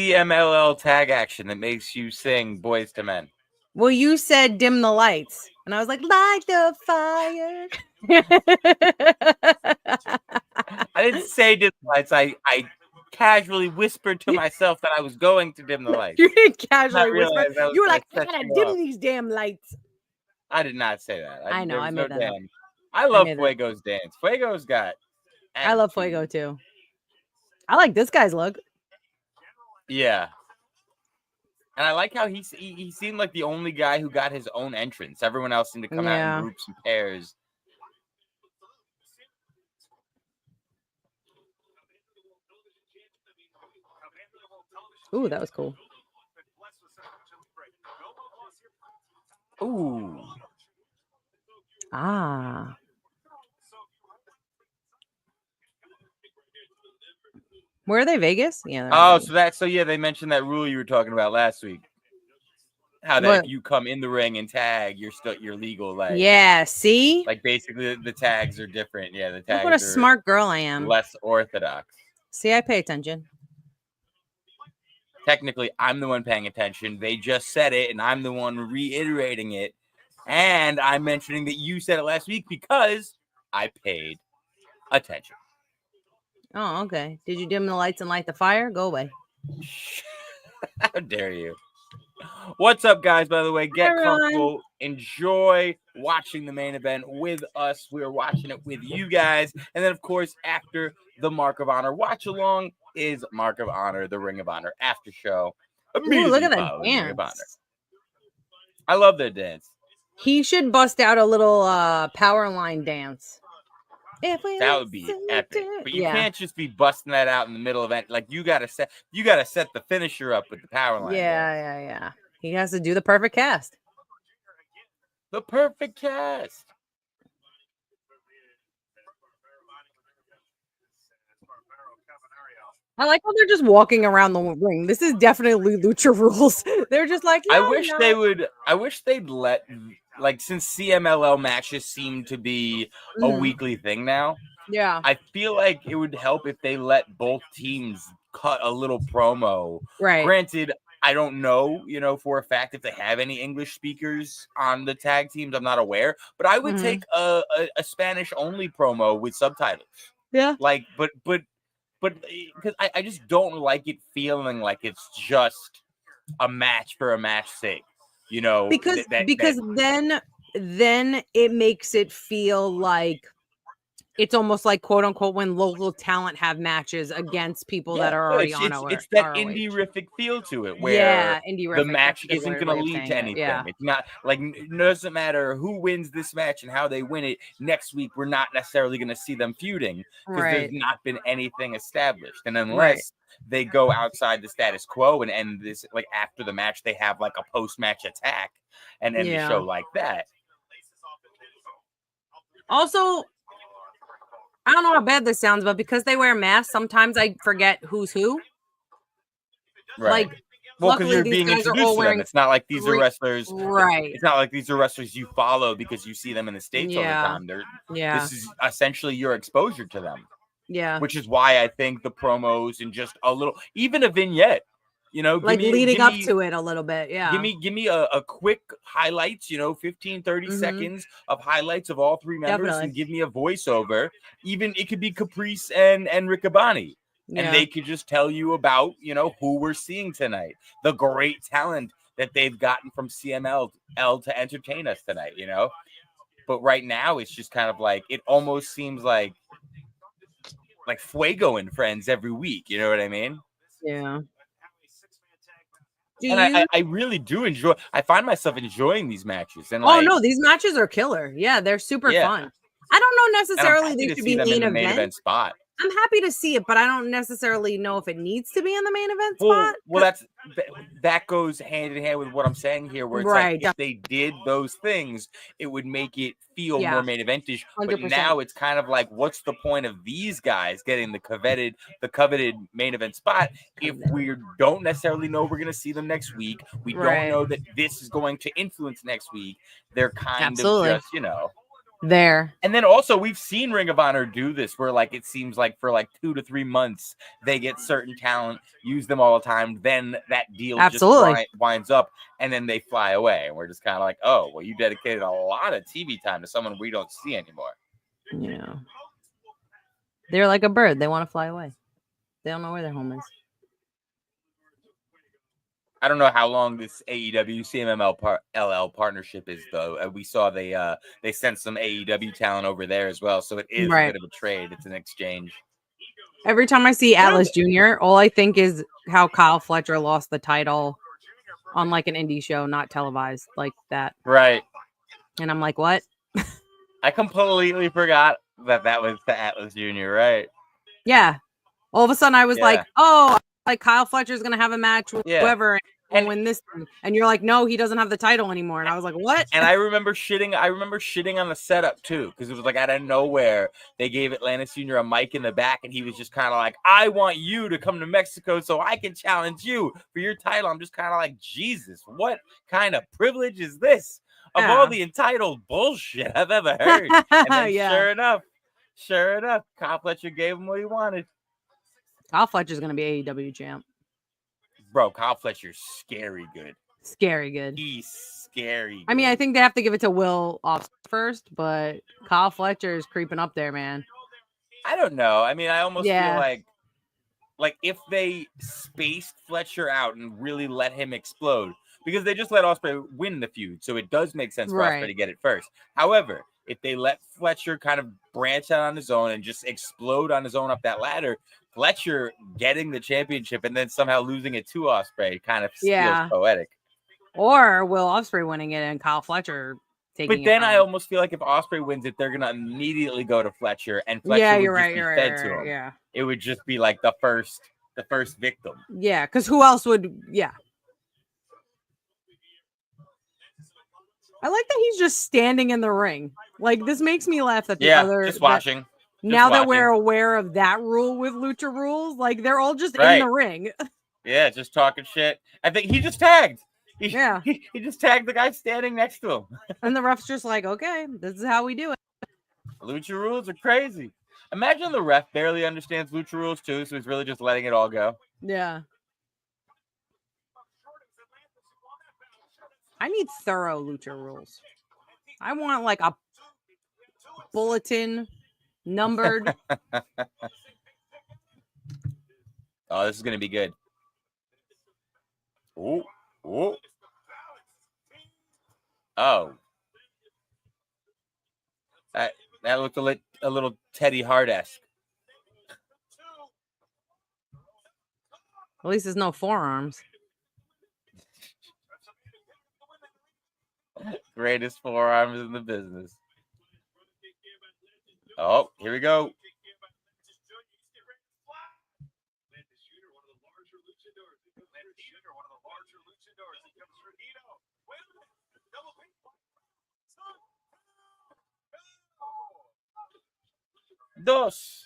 CMLL tag action that makes you sing Boys to Men? Well, you said dim the lights, and I was like, light the fire. I didn't say dim the lights. I casually whispered to myself that I was going to dim the lights. You didn't casually whisper. You were like, I set gotta you dim up. these damn lights. I did not say that. I know, I made that up. I love Fuego's dance. Fuego's got attitude. I love Fuego too. I like this guy's look. Yeah. And I like how he seemed like the only guy who got his own entrance. Everyone else seemed to come out in groups and pairs. Ooh, that was cool. Ooh. Ah. Where are they? Vegas? Yeah. Oh, so yeah, they mentioned that rule you were talking about last week. How that if you come in the ring and tag, you're legal. Like, yeah, see? Like basically the tags are different. Yeah, the tags. Look what a smart girl I am. Less orthodox. See, I pay attention. Technically, I'm the one paying attention. They just said it, and I'm the one reiterating it. And I'm mentioning that you said it last week because I paid attention. Oh, okay. Did you dim the lights and light the fire? Go away. How dare you? What's up, guys? By the way, get comfortable. Enjoy watching the main event with us. We're watching it with you guys. And then, of course, after the Mark of Honor watch along is Mark of Honor, the Ring of Honor after show. Ooh, look at that dance. I love their dance. He should bust out a little power line dance. That would be epic. But you can't just be busting that out in the middle of it. Like you gotta set the finisher up with the power line. Yeah. He has to do the perfect cast. The perfect cast. I like how they're just walking around the ring. This is definitely Lucha rules. They're just like, I wish they'd let, like, since CMLL matches seem to be a weekly thing now. Yeah. I feel like it would help if they let both teams cut a little promo. Right. Granted, I don't know, for a fact if they have any English speakers on the tag teams. I'm not aware, but I would take a Spanish only promo with subtitles. Yeah. Like, but because I just don't like it feeling like it's just a match for a match sake, because then it makes it feel like it's almost like quote unquote when local talent have matches against people that are already on our. It's that ROH. indie-rific feel to it, where the match isn't going to lead to anything. Yeah. It's not like it doesn't matter who wins this match and how they win it. Next week, we're not necessarily going to see them feuding because there's not been anything established, and unless they go outside the status quo and end this, like after the match, they have like a post-match attack and end the show like that. Also, I don't know how bad this sounds, but because they wear masks, sometimes I forget who's who. Right. Like, well, because you're being introduced to them. It's not like these are wrestlers. Right. It's not like these are wrestlers you follow because you see them in the States all the time. This is essentially your exposure to them. Yeah. Which is why I think the promos and just a little, even a vignette, like leading up to it a little bit. Yeah. Give me a quick highlights, 15, 30 seconds of highlights of all three members and give me a voiceover. Even it could be Caprice and Riccaboni. Yeah. And they could just tell you about, who we're seeing tonight. The great talent that they've gotten from CMLL to entertain us tonight, But right now it's just kind of like, it almost seems like Fuego and Friends every week. You know what I mean? Yeah. I really do enjoy. I find myself enjoying these matches. And no, these matches are killer. Yeah, they're super fun. I don't know necessarily they should be main event spot. I'm happy to see it, but I don't necessarily know if it needs to be in the main event spot. Well, that goes hand in hand with what I'm saying here, where it's like if they did those things, it would make it feel more main eventish. 100%. But now it's kind of like, what's the point of these guys getting the coveted main event spot if we don't necessarily know we're going to see them next week? We don't know that this is going to influence next week. They're kind of just, there. And then also we've seen Ring of Honor do this where like it seems like for like 2 to 3 months they get certain talent, use them all the time, then that deal just winds up and then they fly away. And we're just kind of like, oh, well, you dedicated a lot of TV time to someone we don't see anymore. Yeah. They're like a bird. They want to fly away. They don't know where their home is. I don't know how long this AEW CMML LL partnership is, though. We saw they sent some AEW talent over there as well, so it is a bit of a trade. It's an exchange. Every time I see Atlas Jr., all I think is how Kyle Fletcher lost the title on like an indie show, not televised like that. Right. And I'm like, what? I completely forgot that was the Atlas Jr., right? Yeah. All of a sudden I was like, oh, like Kyle Fletcher's going to have a match with whoever and win this thing. And you're like, no, he doesn't have the title anymore. And I was like, what? And I remember shitting on the setup too, because it was like out of nowhere they gave Atlantis Jr. a mic in the back, and he was just kind of like, I want you to come to Mexico so I can challenge you for your title. I'm just kind of like, Jesus, what kind of privilege is this? Of all the entitled bullshit I've ever heard. And then sure enough, Kyle Fletcher gave him what he wanted. Kyle Fletcher's going to be AEW champ. Bro, Kyle Fletcher's scary good. Scary good. He's scary good. I mean, I think they have to give it to Will off first, but Kyle Fletcher is creeping up there, man. I don't know. I mean, I almost feel like if they spaced Fletcher out and really let him explode, because they just let Ospreay win the feud, so it does make sense for Ospreay to get it first. However, if they let Fletcher kind of branch out on his own and just explode on his own up that ladder, Fletcher getting the championship and then somehow losing it to Ospreay kind of feels poetic. Or Will Ospreay winning it and Kyle Fletcher taking it. But then I almost feel like if Ospreay wins it, they're gonna immediately go to Fletcher, and Fletcher would just be fed to him. Yeah. It would just be like the first victim. Yeah, because who else would? Yeah. I like that he's just standing in the ring. Like, this makes me laugh that the other just watching. That we're aware of that rule with Lucha rules, like they're all just in the ring. Yeah, just talking shit. I think he just tagged. He just tagged the guy standing next to him. And the ref's just like, okay, this is how we do it. Lucha rules are crazy. Imagine the ref barely understands Lucha rules too, so he's really just letting it all go. Yeah. I need thorough Lucha rules. I want like a bulletin numbered. Oh, this is going to be good. Oh. Oh. That looked a little Teddy Hart-esque. At least there's no forearms. Greatest forearms in the business. Oh, here we go. Dos.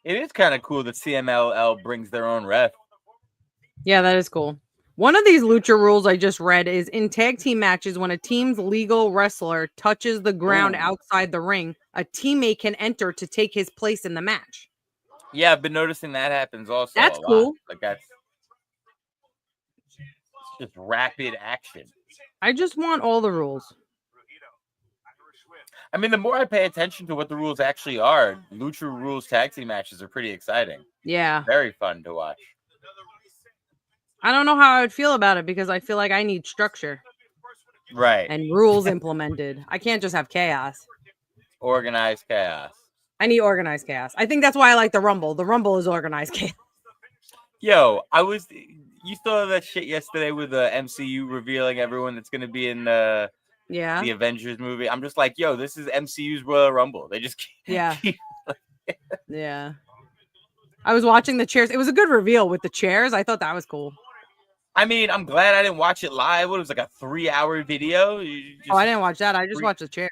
It is kind of cool that CMLL brings their own ref. Yeah, that is cool. One of these Lucha rules I just read is in tag team matches, when a team's legal wrestler touches the ground outside the ring, a teammate can enter to take his place in the match. Yeah, I've been noticing that happens also. That's cool. Like that's just rapid action. I just want all the rules. I mean, the more I pay attention to what the rules actually are, Lucha rules tag team matches are pretty exciting. Yeah. Very fun to watch. I don't know how I would feel about it because I feel like I need structure. Right. And rules implemented. I can't just have chaos. Organized chaos. I need organized chaos. I think that's why I like the Rumble. The Rumble is organized chaos. Yo, you saw that shit yesterday with the MCU revealing everyone that's going to be in the Avengers movie. I'm just like, yo, this is MCU's Royal Rumble. They just keep yeah. I was watching the chairs. It was a good reveal with the chairs. I thought that was cool. I mean, I'm glad I didn't watch it live. It was like a 3-hour video. I didn't watch that. I just watched the chair.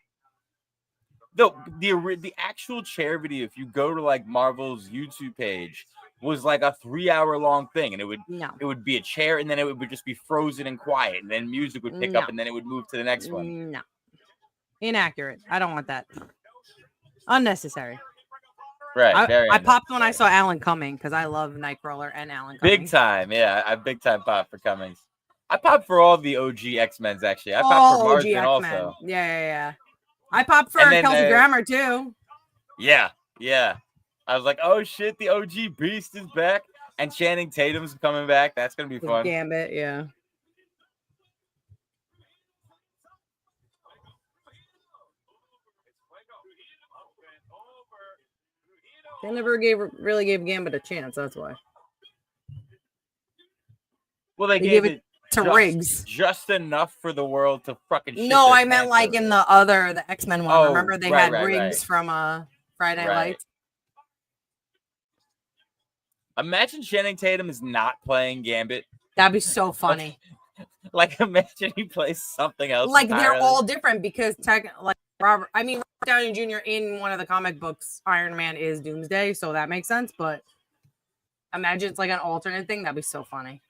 No, the actual chair video, if you go to like Marvel's YouTube page, was like a 3-hour long thing, and it would be a chair, and then it would just be frozen and quiet, and then music would pick up, and then it would move to the next one. No, inaccurate. I don't want that. Unnecessary. Right. I popped when I saw Alan Cumming because I love Nightcrawler and Alan Cumming. Big time, yeah. I big time pop for Cummings. I popped for all the OG X-Men's actually. I popped for Marsden also. Yeah. I popped for Kelsey Grammer too. Yeah. I was like, oh shit, the OG Beast is back, and Channing Tatum's coming back. That's gonna be fun. Gambit, yeah. They never really gave Gambit a chance. That's why. Well, they gave it to Riggs just enough for the world to fucking. No, I meant like in the X-Men one. Oh, remember they had Riggs from Friday Night Lights. Imagine Channing Tatum is not playing Gambit. That'd be so funny. Like imagine he plays something else. Like entirely. They're all different because Robert Downey Jr. in one of the comic books, Iron Man is Doomsday, so that makes sense. But imagine it's like an alternate thing. That'd be so funny.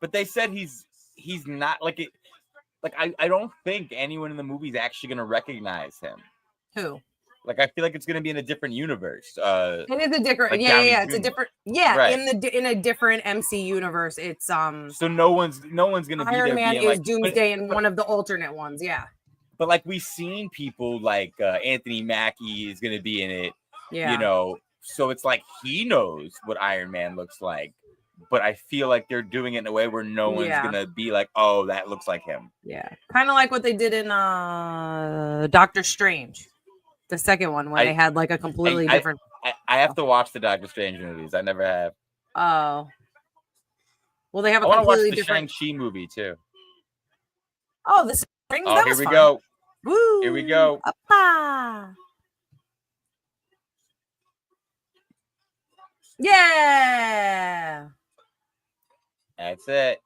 But they said he's not like it. Like I don't think anyone in the movie is actually gonna recognize him. Who? Like I feel like it's gonna be in a different universe. It is a different, like yeah. It's a different, right. in a different MC universe. It's So no one's gonna be there. Iron Man is like, Doomsday in one of the alternate ones, yeah. But like we've seen people like Anthony Mackie is gonna be in it. Yeah. You know, so it's like he knows what Iron Man looks like. But I feel like they're doing it in a way where no one's gonna be like, oh, that looks like him. Yeah, kind of like what they did in Doctor Strange. The second one when they had like a completely different. I have to watch the Doctor Strange movies. I never have. Oh. Well, they have a completely completely different. Shang-Chi movie too. Oh, the Springs. Oh, here we go. Woo! Here we go. Appa. Yeah. That's it.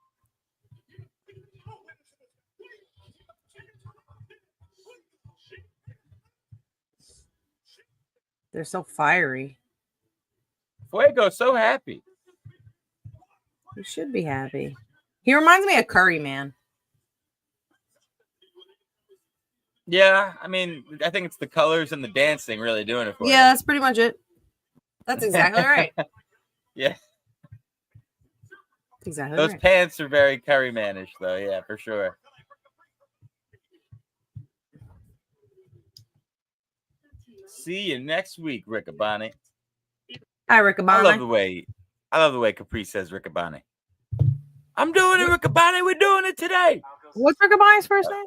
They're so fiery. Fuego, so happy. You should be happy. He reminds me of Curry, man. Yeah, I mean, I think it's the colors and the dancing really doing it for you. Yeah, that's pretty much it. That's exactly right. Yeah. Exactly. Those pants are very Curry manish, though. Yeah, for sure. See you next week, Riccaboni. Hi, Riccaboni. I love the way Capri says Riccaboni. I'm doing it, Riccaboni. We're doing it today. What's Riccaboni's first name?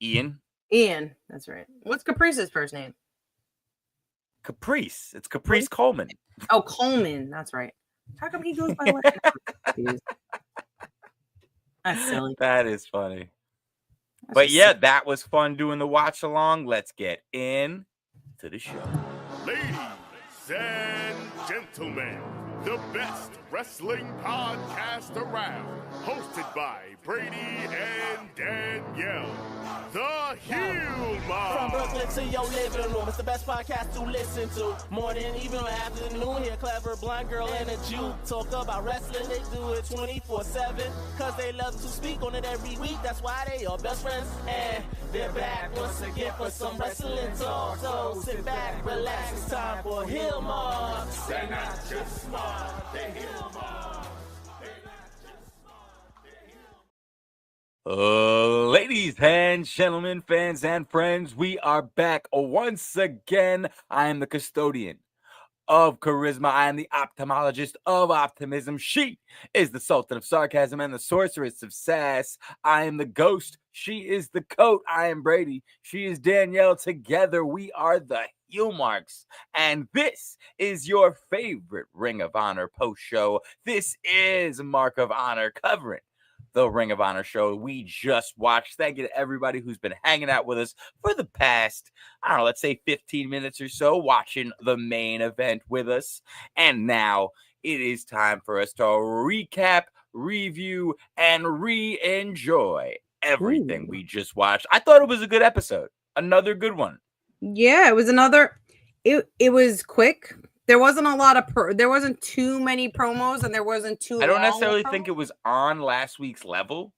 Ian. Ian. That's right. What's Caprice's first name? Caprice. It's Caprice Coleman. Oh, Coleman. That's right. How come he goes by last? That's silly. That is funny. But yeah, that was fun doing the watch along. Let's get in to the show. Ladies and gentlemen, the best wrestling podcast around, hosted by Brady and Danielle, the Heel Mob. From Brooklyn to your living room, it's the best podcast to listen to. Morning, even afternoon, here clever blind girl and a Jew talk about wrestling. They do it 24/7, cause they love to speak on it every week. That's why they are best friends, and they're back once again for some wrestling talk. So sit back, relax, it's time for Heel Mob. They're not just smart, they're Heel Mob. Ladies and gentlemen, fans and friends, we are back once again. I am the custodian of charisma. I am the ophthalmologist of optimism. She is the sultan of sarcasm and the sorceress of sass. I am the ghost. She is the coat. I am Brady. She is Danielle. Together, we are the Heel Marks. And this is your favorite Ring of Honor post show. This is Mark of Honor covering the Ring of Honor show we just watched. Thank you to everybody who's been hanging out with us for the past, I don't know, let's say 15 minutes or so, watching the main event with us. And now it is time for us to recap, review, and re-enjoy everything we just watched. I thought it was a good episode. Another good one. Yeah, it was another. It was quick. there wasn't a lot of there wasn't too many promos, and there wasn't too. I don't necessarily think it was on last week's level,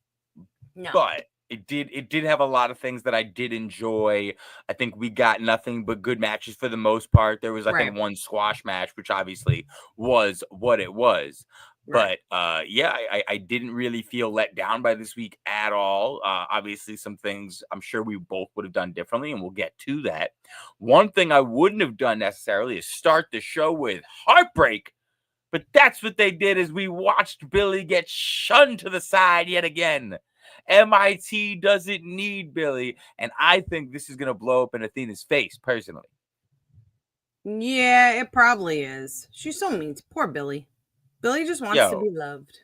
but it did have a lot of things that I did enjoy. I think we got nothing but good matches for the most part. There was, I think, one squash match, which obviously was what it was. Right. But yeah, I didn't really feel let down by this week at all. Obviously, some things I'm sure we both would have done differently, and we'll get to that. One thing I wouldn't have done necessarily is start the show with heartbreak. But that's what they did, as we watched Billy get shunned to the side yet again. MIT doesn't need Billy, and I think this is going to blow up in Athena's face, personally. Yeah, it probably is. She's so mean. Poor Billy. Billy just wants to be loved.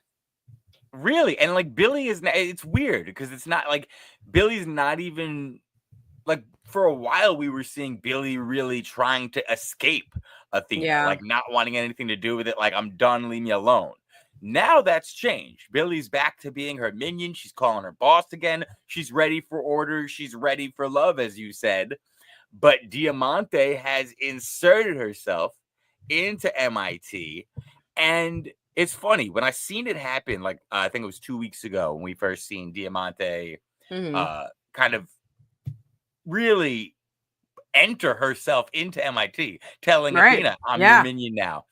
Really? And like Billy is, it's weird because it's not like Billy's not even like, for a while we were seeing Billy really trying to escape Athena, like not wanting anything to do with it. Like, I'm done, leave me alone. Now that's changed. Billy's back to being her minion. She's calling her boss again. She's ready for order. She's ready for love, as you said. But Diamante has inserted herself into MIT. And it's funny, when I seen it happen, like I think it was 2 weeks ago when we first seen Diamante kind of really enter herself into MIT, telling Athena, I'm your minion now.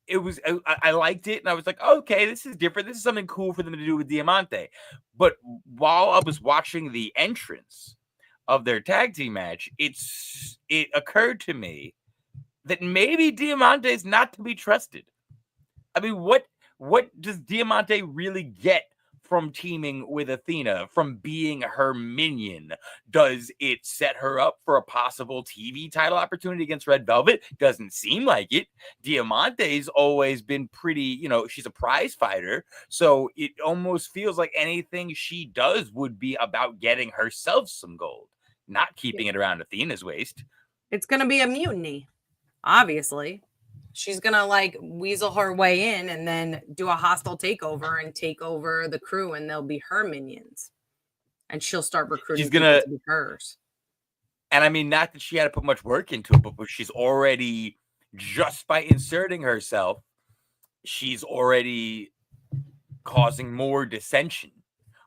It was, I liked it, and I was like, okay, this is different. This is something cool for them to do with Diamante. But while I was watching the entrance of their tag team match, it occurred to me that maybe Diamante is not to be trusted. I mean, what does Diamante really get from teaming with Athena, from being her minion? Does it set her up for a possible TV title opportunity against Red Velvet? Doesn't seem like it. Diamante's always been pretty, she's a prize fighter. So it almost feels like anything she does would be about getting herself some gold, not keeping it around Athena's waist. It's going to be a mutiny. Obviously, she's gonna like weasel her way in and then do a hostile takeover and take over the crew, and they'll be her minions, and she'll start recruiting. She's gonna be hers. And I mean, not that she had to put much work into it, but she's already, just by inserting herself, she's already causing more dissension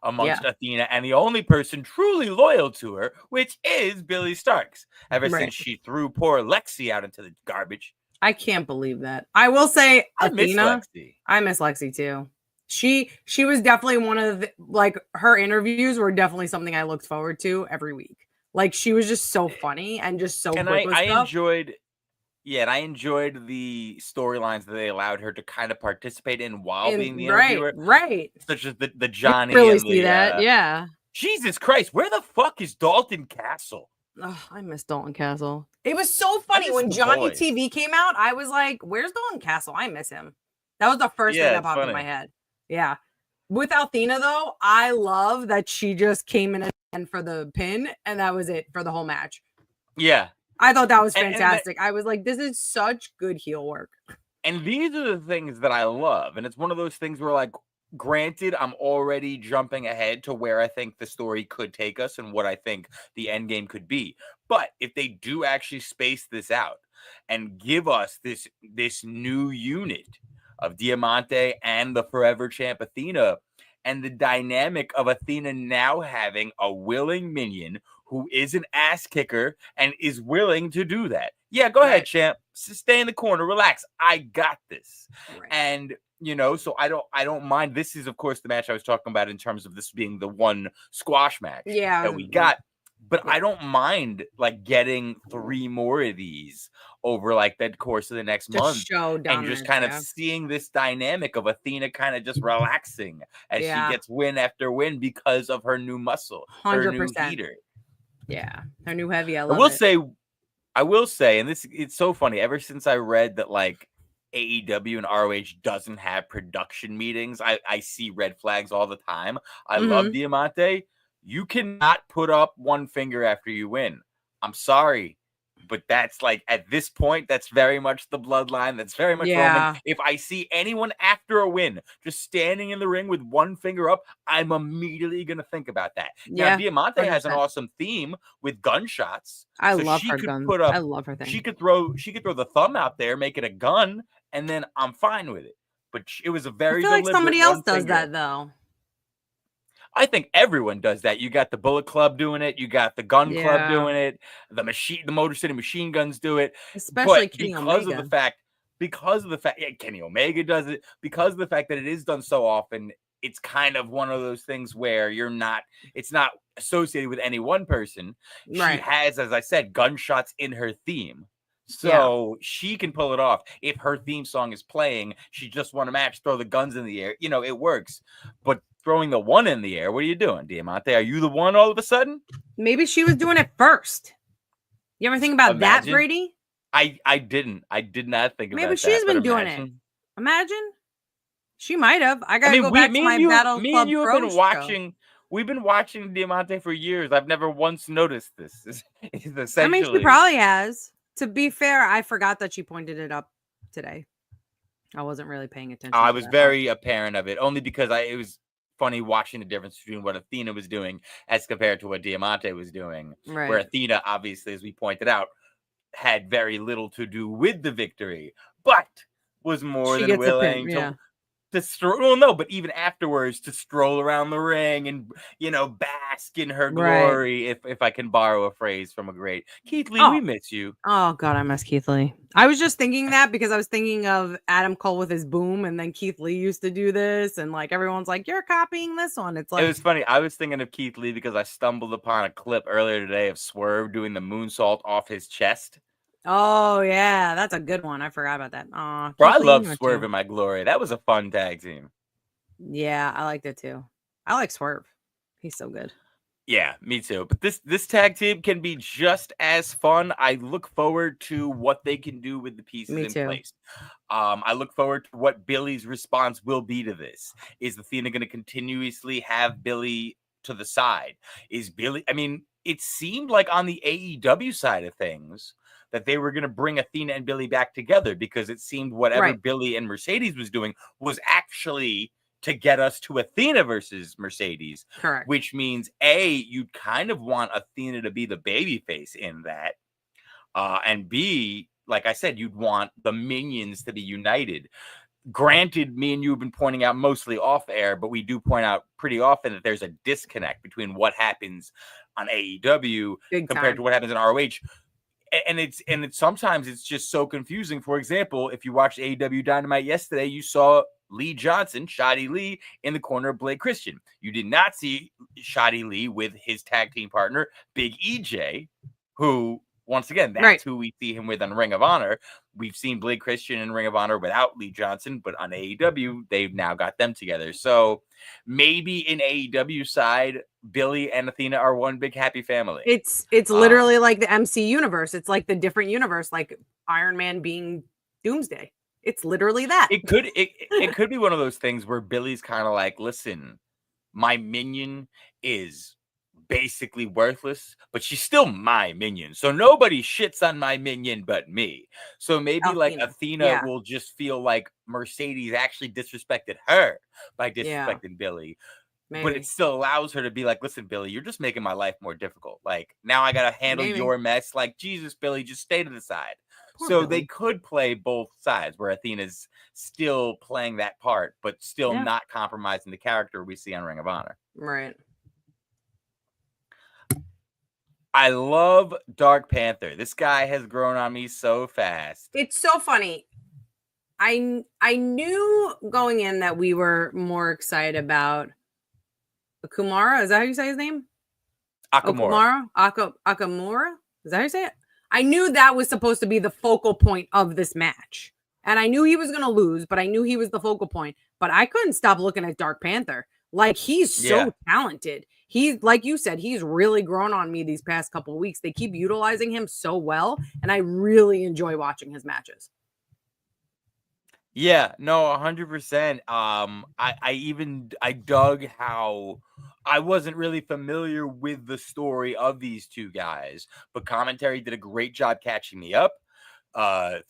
amongst Athena and the only person truly loyal to her, which is Billy Starks, ever since she threw poor Lexi out into the garbage. I can't believe that. I will say, I miss Lexi. I miss Lexi too. She was definitely one of the, like, her interviews were definitely something I looked forward to every week. Like, she was just so funny and just so and I enjoyed. Yeah, and I enjoyed the storylines that they allowed her to kind of participate in while being the interviewer. Right. Such as the Johnny. Really and see that, yeah. Jesus Christ, where the fuck is Dalton Castle? Oh, I miss Dalton Castle. It was so funny when Johnny TV came out. I was like, "Where's Dalton Castle? I miss him." That was the first thing that popped in my head. Yeah. With Athena, though, I love that she just came in for the pin, and that was it for the whole match. Yeah. I thought that was fantastic. I was like, this is such good heel work. And these are the things that I love. And it's one of those things where, like, granted, I'm already jumping ahead to where I think the story could take us and what I think the end game could be. But if they do actually space this out and give us this new unit of Diamante and the forever champ Athena, and the dynamic of Athena now having a willing minion who is an ass kicker and is willing to do that. Yeah, go ahead, champ. Stay in the corner. Relax. I got this. Right. And, so I don't mind. This is, of course, the match I was talking about in terms of this being the one squash match that we got. But I don't mind, like, getting 3 more of these over, like, the course of the next month. And just kind of seeing this dynamic of Athena kind of just relaxing as she gets win after win because of her new muscle, 100%. her new heater. Yeah, her new heavy. I will say, and it's so funny, ever since I read that, like, AEW and ROH doesn't have production meetings, I see red flags all the time. I love Diamante. You cannot put up one finger after you win. I'm sorry. But that's like, at this point, that's very much the bloodline. That's very much Roman. If I see anyone after a win just standing in the ring with one finger up, I'm immediately going to think about that. Now, Diamante 100%. Has an awesome theme with gunshots. I love her guns. I love her thing. She could throw the thumb out there, make it a gun, and then I'm fine with it. But it was a very deliberate. Like somebody else does that, though. I think everyone does that. You got the Bullet Club doing it. You got the Gun Club doing it. The Motor City Machine Guns do it. Especially Kenny Omega. Because of the fact, Kenny Omega does it. Because of the fact that it is done so often, it's kind of one of those things where it's not associated with any one person. Right. She has, as I said, gunshots in her theme. So she can pull it off. If her theme song is playing, she just won a match, throw the guns in the air. It works. But throwing the one in the air, what are you doing, Diamante? Are you the one all of a sudden? Maybe she was doing it first. You ever think about that, Brady? I didn't. I did not think about that. Maybe she's been doing it. Imagine. She might have. I gotta go back to my Battle Club. Me and you have been watching. We've been watching Diamante for years. I've never once noticed this. Essentially. She probably has. To be fair, I forgot that she pointed it up today. I wasn't really paying attention. I was very apparent of it, only because it was funny watching the difference between what Athena was doing as compared to what Diamante was doing. Right. Where Athena, obviously, as we pointed out, had very little to do with the victory, but was more than willing to stroll. Well, no, but even afterwards to stroll around the ring and bask in her glory. If I can borrow a phrase from a great Keith Lee, we miss you. Oh God, I miss Keith Lee. I was just thinking that because I was thinking of Adam Cole with his boom, and then Keith Lee used to do this, and like everyone's like, "You're copying this one." It's like it was funny. I was thinking of Keith Lee because I stumbled upon a clip earlier today of Swerve doing the moonsault off his chest. Oh yeah, that's a good one. I forgot about that. Bro, I love Swerve in my glory. That was a fun tag team. Yeah, I liked it too. I like Swerve. He's so good. Yeah, me too. But this tag team can be just as fun. I look forward to what they can do with the pieces in place. I look forward to what Billy's response will be to this. Is Athena going to continuously have Billy to the side? Is Billy? I mean, it seemed like on the AEW side of things that they were going to bring Athena and Billy back together, because it seemed whatever Billy and Mercedes was doing was actually to get us to Athena versus Mercedes. Correct. Which means, A, you'd kind of want Athena to be the babyface in that. And B, like I said, you'd want the minions to be united. Granted, me and you have been pointing out mostly off air, but we do point out pretty often that there's a disconnect between what happens on AEW compared to what happens in ROH. And it's sometimes it's just so confusing. For example, if you watched AEW Dynamite yesterday, you saw Lee Johnson, Shoddy Lee, in the corner of Blake Christian. You did not see Shoddy Lee with his tag team partner, Big EJ, who, once again, that's who we see him with on Ring of Honor. We've seen Blake Christian in Ring of Honor without Lee Johnson, but on AEW, they've now got them together. So maybe in AEW side, Billy and Athena are one big happy family. It's literally like the MC universe. It's like the different universe, like Iron Man being Doomsday. It's literally that. It could be one of those things where Billy's kind of like, listen, my minion is basically worthless, but she's still my minion. So nobody shits on my minion but me. So maybe like Athena will just feel like Mercedes actually disrespected her by disrespecting Billy. Maybe. But it still allows her to be like, listen, Billy, you're just making my life more difficult. Like, now I got to handle your mess. Like, Jesus, Billy, just stay to the side. Poor Billy. They could play both sides where Athena's still playing that part, but still not compromising the character we see on Ring of Honor. Right. I love Dark Panther. This guy has grown on me so fast. It's so funny. I knew going in that we were more excited about Akamara. Is that how you say his name? Akamura. Akamura? Is that how you say it? I knew that was supposed to be the focal point of this match. And I knew he was going to lose, but I knew he was the focal point. But I couldn't stop looking at Dark Panther. Like, he's so talented. He's, like you said, he's really grown on me these past couple of weeks. They keep utilizing him so well, and I really enjoy watching his matches. Yeah, no, 100%. I dug how I wasn't really familiar with the story of these two guys, but commentary did a great job catching me up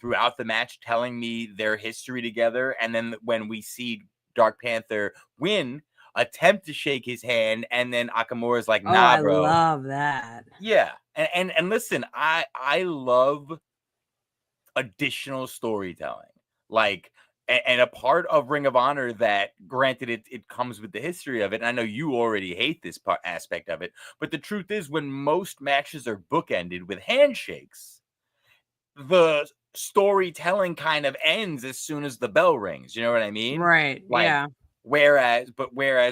throughout the match, telling me their history together. And then when we see Dark Panther win, attempt to shake his hand, and then Nakamura's like, nah, bro. I love that. Yeah. And listen, I love additional storytelling. Like, and a part of Ring of Honor that, granted, it comes with the history of it. And I know you already hate this aspect of it, but the truth is, when most matches are bookended with handshakes, the storytelling kind of ends as soon as the bell rings. You know what I mean? Right. Like, yeah. Whereas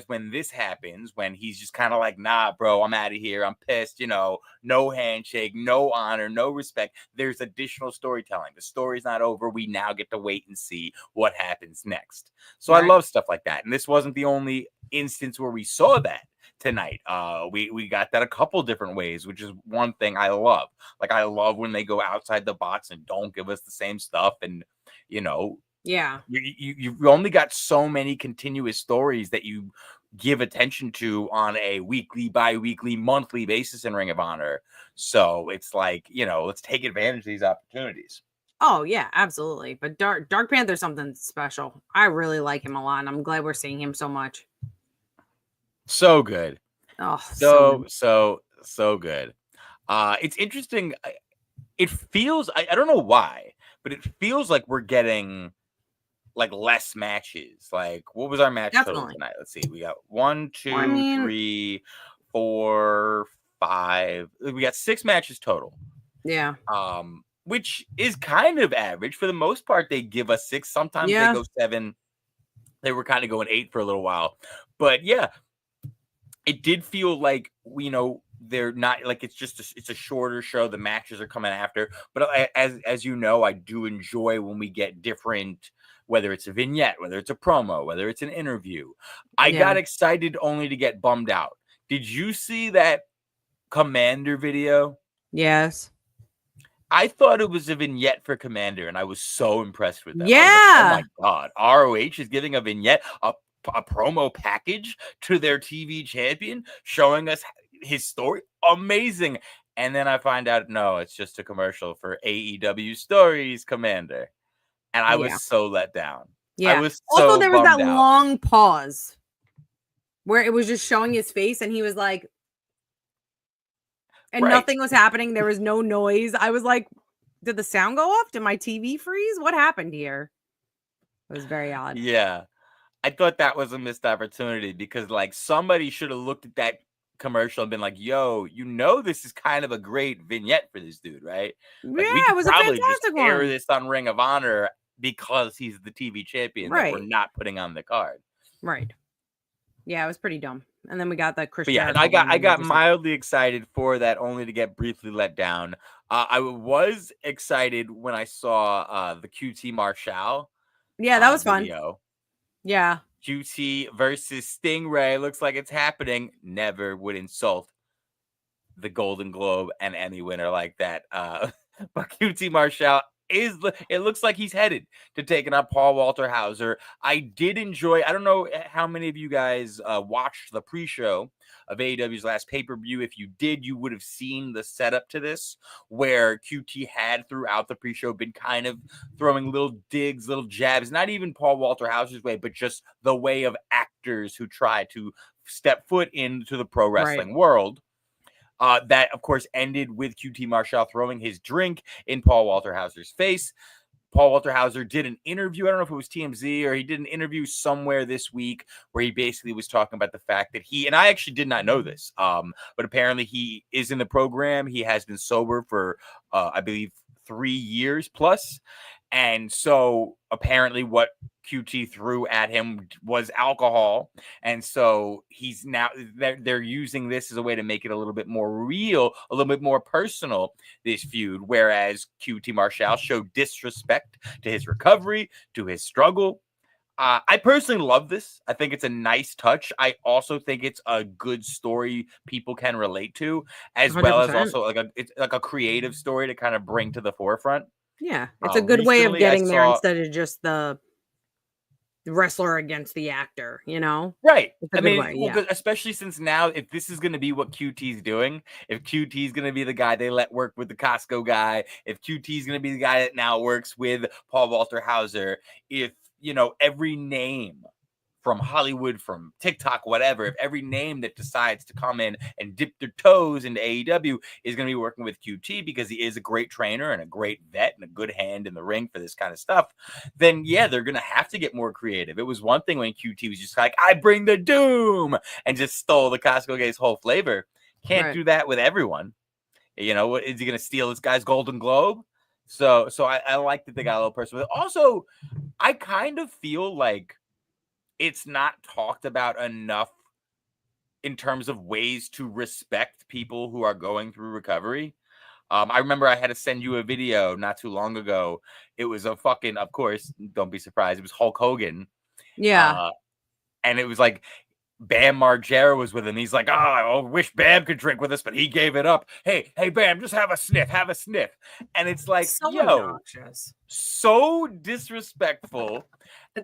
when this happens, when he's just kind of like, nah, bro, I'm out of here. I'm pissed. You know, no handshake, no honor, no respect. There's additional storytelling. The story's not over. We now get to wait and see what happens next. So right. I love stuff like that. And this wasn't the only instance where we saw that tonight. We got that a couple different ways, which is one thing I love. Like, I love when they go outside the box and don't give us the same stuff. And, you know, yeah, you've only got so many continuous stories that you give attention to on a weekly, bi-weekly, monthly basis in Ring of Honor. So it's like, you know, let's take advantage of these opportunities. Oh yeah, absolutely. But Dark Panther's something special. I really like him a lot, and I'm glad we're seeing him so much. So good. Oh, so good. It's interesting. It feels, I don't know why, but it feels like we're getting like less matches. Like, what was our match total tonight? Let's see. We got 1, 2, 3, 4, 5. We got 6 matches total. Yeah. Which is kind of average. For the most part, they give us 6. Sometimes they go 7. They were kind of going 8 for a little while. But yeah, it did feel like, you know, they're not like, it's a shorter show. The matches are coming after. But as you know, I do enjoy when we get different, whether it's a vignette, whether it's a promo, whether it's an interview. I got excited only to get bummed out. Did you see that Commander video? Yes. I thought it was a vignette for Commander, and I was so impressed with that. Yeah. Like, oh my God, ROH is giving a vignette, a promo package to their TV champion, showing us his story. Amazing. And then I find out, no, it's just a commercial for AEW Stories Commander. And I was so let down. Yeah. I was so also, there was that out. long pause where it was just showing his face, and he was like, and nothing was happening. There was no noise. I was like, did the sound go off? Did my TV freeze? What happened here? It was very odd. Yeah. I thought that was a missed opportunity, because like somebody should have looked at that commercial and been like, yo, you know, this is kind of a great vignette for this dude, right? Like, yeah, it was a fantastic one. Air this on Ring of Honor because he's the TV champion that we're not putting on the card. Right. Yeah, it was pretty dumb. And then we got that Christian. Yeah, and I got mildly excited for that, only to get briefly let down. I was excited when I saw the QT Marshall. Yeah, that was fun. Video. Yeah. QT versus Stingray. Looks like it's happening. Never would insult the Golden Globe and Emmy winner like that. But QT Marshall it looks like he's headed to taking up Paul Walter Hauser. I did enjoy, I don't know how many of you guys watched the pre-show of AEW's last pay-per-view. If you did, you would have seen the setup to this, where QT had throughout the pre-show been kind of throwing little digs, little jabs, not even Paul Walter Hauser's way, but just the way of actors who try to step foot into the pro wrestling world. That, of course, ended with QT Marshall throwing his drink in Paul Walter Hauser's face. Paul Walter Hauser did an interview. I don't know if it was TMZ or he did an interview somewhere this week where he basically was talking about the fact that and I actually did not know this, but apparently he is in the program. He has been sober for, I believe, 3 years plus. And so apparently what QT threw at him was alcohol. And so he's now, they're using this as a way to make it a little bit more real, a little bit more personal, this feud. Whereas QT Marshall showed disrespect to his recovery, to his struggle. I personally love this. I think it's a nice touch. I also think it's a good story people can relate to, as 100%. Well as also it's like a creative story to kind of bring to the forefront. Yeah, it's a good way of getting there instead of just the wrestler against the actor, you know? Right. It's a I good mean, way, yeah. especially since now, if this is going to be what QT's doing, if QT's going to be the guy they let work with the Costco guy, if QT's going to be the guy that now works with Paul Walter Hauser, if, you know, every name from Hollywood, from TikTok, whatever, if every name that decides to come in and dip their toes into AEW is going to be working with QT because he is a great trainer and a great vet and a good hand in the ring for this kind of stuff, then yeah, they're going to have to get more creative. It was one thing when QT was just like, I bring the doom, and just stole the Costco guy's whole flavor. Can't do that with everyone. You know, is he going to steal this guy's Golden Globe? So I like that they got a little person with it. Also, I kind of feel like it's not talked about enough in terms of ways to respect people who are going through recovery. I remember I had to send you a video not too long ago. It was a fucking, of course, don't be surprised, it was Hulk Hogan. Yeah. And it was like Bam Margera was with him. He's like, I wish Bam could drink with us, but he gave it up. Hey, Bam, just have a sniff. And it's like, so obnoxious. So disrespectful.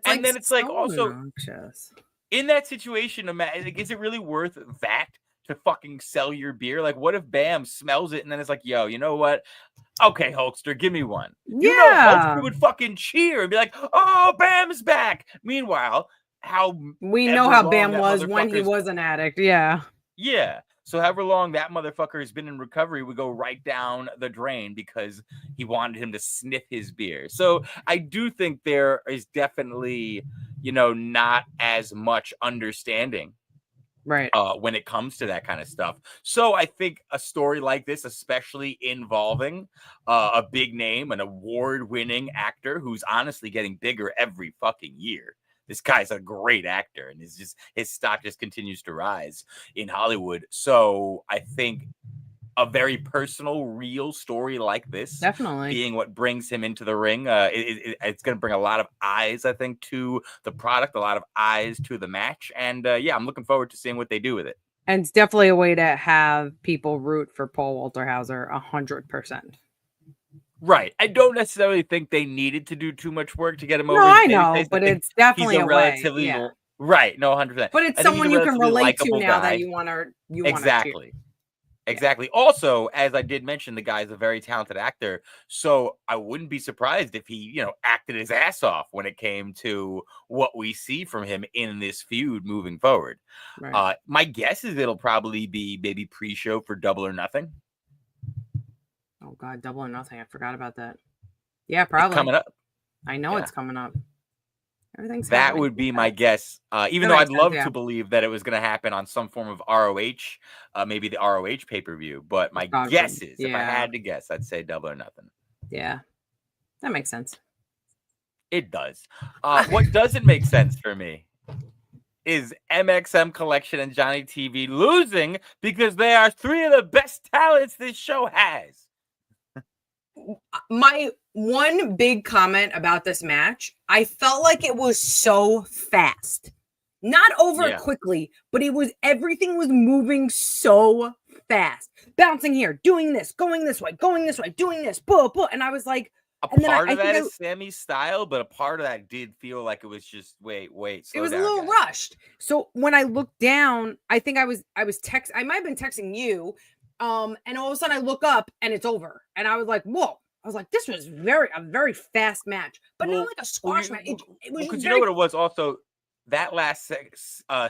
And then it's like also obnoxious. In that situation, is it really worth that to fucking sell your beer? Like, what if Bam smells it and then it's like, yo, you know what? Okay, Hulkster, give me one. You know, Hulkster would fucking cheer and be like, oh, Bam's back. Meanwhile, we know how Bam was when he was an addict. Yeah. So however long that motherfucker has been in recovery would go right down the drain because he wanted him to sniff his beer. So I do think there is definitely, you know, not as much understanding right when it comes to that kind of stuff. So I think a story like this, especially involving a big name, an award-winning actor who's honestly getting bigger every fucking year. This guy's a great actor, and his stock just continues to rise in Hollywood. So I think a very personal, real story like this, definitely being what brings him into the ring, it's going to bring a lot of eyes, I think, to the product, a lot of eyes to the match, and yeah, I'm looking forward to seeing what they do with it. And it's definitely a way to have people root for Paul Walter Hauser 100%. Right. I don't necessarily think they needed to do too much work to get him over. No, I know, but it's definitely he's a relatively way. Yeah. Right. No, 100%. But it's someone you can relate to now that you want to. Exactly. Exactly. Also, as I did mention, the guy's a very talented actor, so I wouldn't be surprised if he, you know, acted his ass off when it came to what we see from him in this feud moving forward. Right. My guess is it'll probably be maybe pre-show for Double or Nothing. Oh God, Double or Nothing! I forgot about that. Yeah, probably it's coming up. I know it's coming up. Everything's that would be my guess. Even though I'd love to believe that it was going to happen on some form of ROH, maybe the ROH pay-per-view. But my guess is, if I had to guess, I'd say Double or Nothing. Yeah, that makes sense. It does. What doesn't make sense for me is MxM Collection and Johnny TV losing because they are three of the best talents this show has. My one big comment about this match, I felt like it was so fast. Not over quickly, but everything was moving so fast. Bouncing here, doing this, going this way, doing this, and I was like, a part of that is Sammy's style, but a part of that did feel like it was just wait. It was a little rushed. So when I looked down, I think I might have been texting you. And all of a sudden I look up and it's over. And I was like, whoa. I was like, this was a very fast match, but not like a squash match. It was because you know what it was also? That last